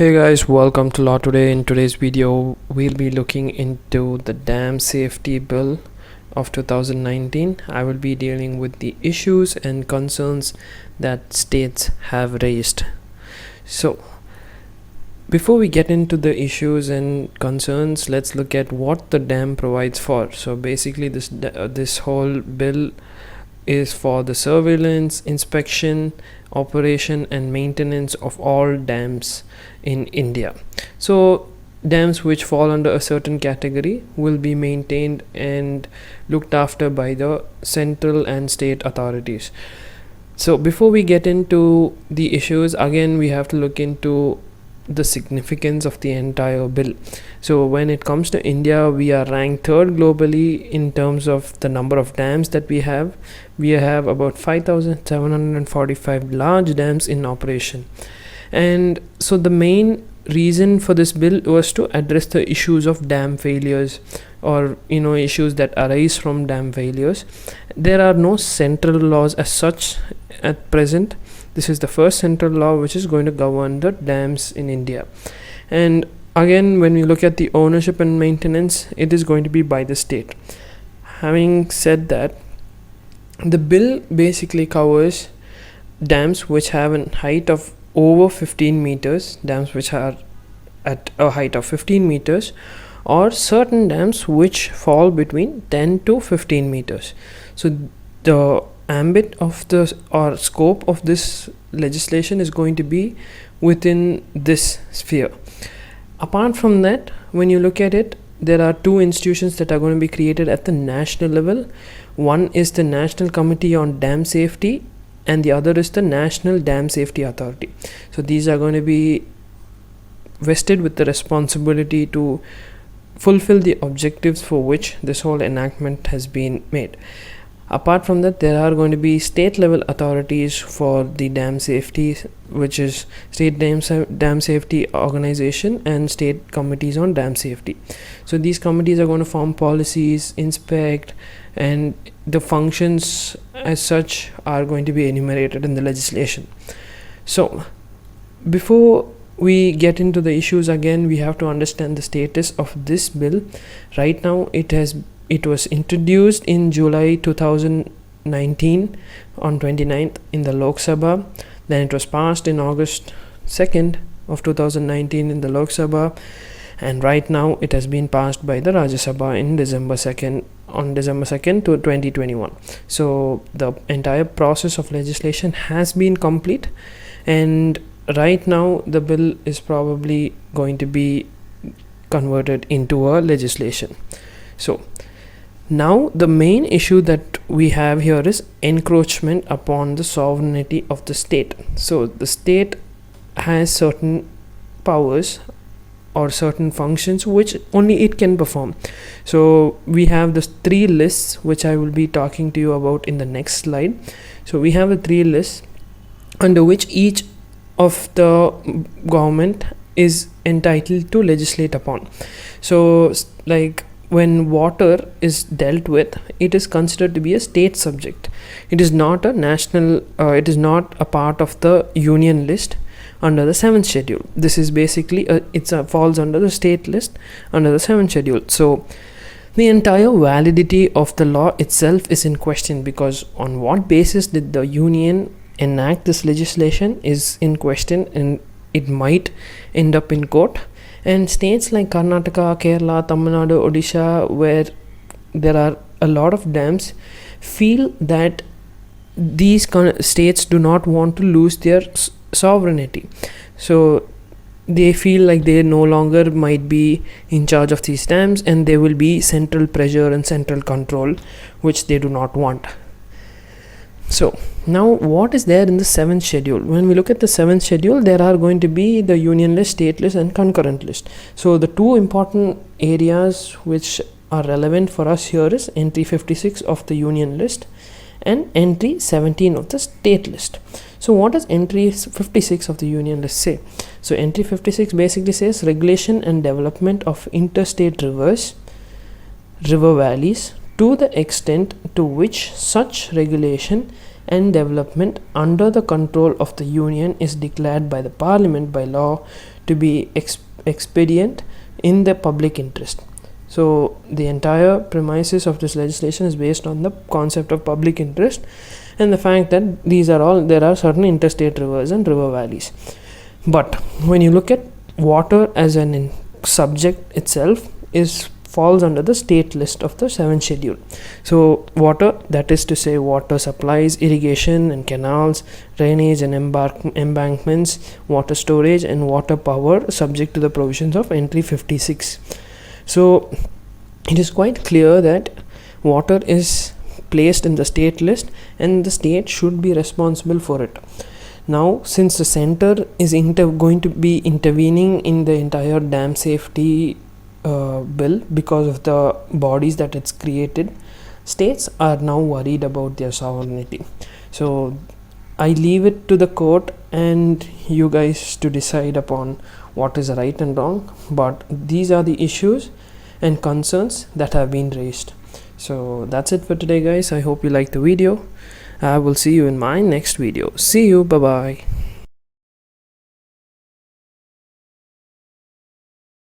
Hey guys, welcome to Law Today. In today's video, we'll be looking into the Dam Safety Bill of 2019. I will be dealing with the issues and concerns that states have raised. So, before we get into the issues and concerns, let's look at what the dam provides for. So basically, this whole bill is for the surveillance, inspection, operation and maintenance of all dams in India. So dams which fall under a certain category will be maintained and looked after by the central and state authorities. So before we get into the issues, again we have to look into the significance of the entire bill. So when it comes to India, we are ranked third globally in terms of the number of dams that we have. We have about 5,745 large dams in operation. And so the main reason for this bill was to address the issues of dam failures, or issues that arise from dam failures. There are no central laws as such at present. This is the first central law which is going to govern the dams in India. And again, when we look at the ownership and maintenance, it is going to be by the state. Having said that, the bill basically covers dams which have a height of over 15 meters, dams which are at a height of 15 meters, or certain dams which fall between 10 to 15 meters. So the ambit of the or scope of this legislation is going to be within this sphere. Apart from that, when you look at it, there are two institutions that are going to be created at the national level. One is the National Committee on Dam Safety and the other is the National Dam Safety Authority. So these are going to be vested with the responsibility to fulfill the objectives for which this whole enactment has been made. Apart from that, there are going to be state level authorities for the dam safety, which is State Dam Safety Organization and State Committees on Dam Safety. So these committees are going to form policies, inspect, and the functions as such are going to be enumerated in the legislation. So before we get into the issues, again we have to understand the status of this bill. Right now it was introduced in July 2019 on 29th in the Lok Sabha. Then it was passed in August 2nd of 2019 in the Lok Sabha, and right now it has been passed by the Rajya Sabha in December 2nd to 2021. So the entire process of legislation has been complete, and right now the bill is probably going to be converted into a legislation. So now the main issue that we have here is encroachment upon the sovereignty of the state. So the state has certain powers or certain functions which only it can perform. So we have the three lists which I will be talking to you about in the next slide. So we have the three lists under which each of the government is entitled to legislate upon. So like when water is dealt with, it is considered to be a state subject. It is not a national, it is not a part of the union list under the 7th schedule. This is basically falls under the state list under the 7th schedule. So the entire validity of the law itself is in question, because on what basis did the union enact this legislation is in question, and it might end up in court. And states like Karnataka, Kerala, Tamil Nadu, Odisha, where there are a lot of dams, feel that these states do not want to lose their sovereignty. So they feel like they no longer might be in charge of these dams, and there will be central pressure and central control, which they do not want. So now what is there in the 7th schedule? When we look at the 7th schedule, there are going to be the union list, state list and concurrent list. So the two important areas which are relevant for us here is entry 56 of the union list and entry 17 of the state list. So what does entry 56 of the union list say? So entry 56 basically says regulation and development of interstate rivers, river valleys, to the extent to which such regulation and development under the control of the union is declared by the parliament by law to be expedient in the public interest. So the entire premises of this legislation is based on the concept of public interest and the fact that there are certain interstate rivers and river valleys. But when you look at water as an subject itself, falls under the state list of the VII Schedule. So water, that is to say water supplies, irrigation and canals, drainage and embankments, water storage and water power, subject to the provisions of entry 56. So it is quite clear that water is placed in the state list and the state should be responsible for it. Now, since the center is going to be intervening in the entire dam safety bill because of the bodies that it's created, states are now worried about their sovereignty. So I leave it to the court and you guys to decide upon what is right and wrong, but these are the issues and concerns that have been raised. So that's it for today, guys. I hope you liked the video. I will see you in my next video. See you. Bye bye.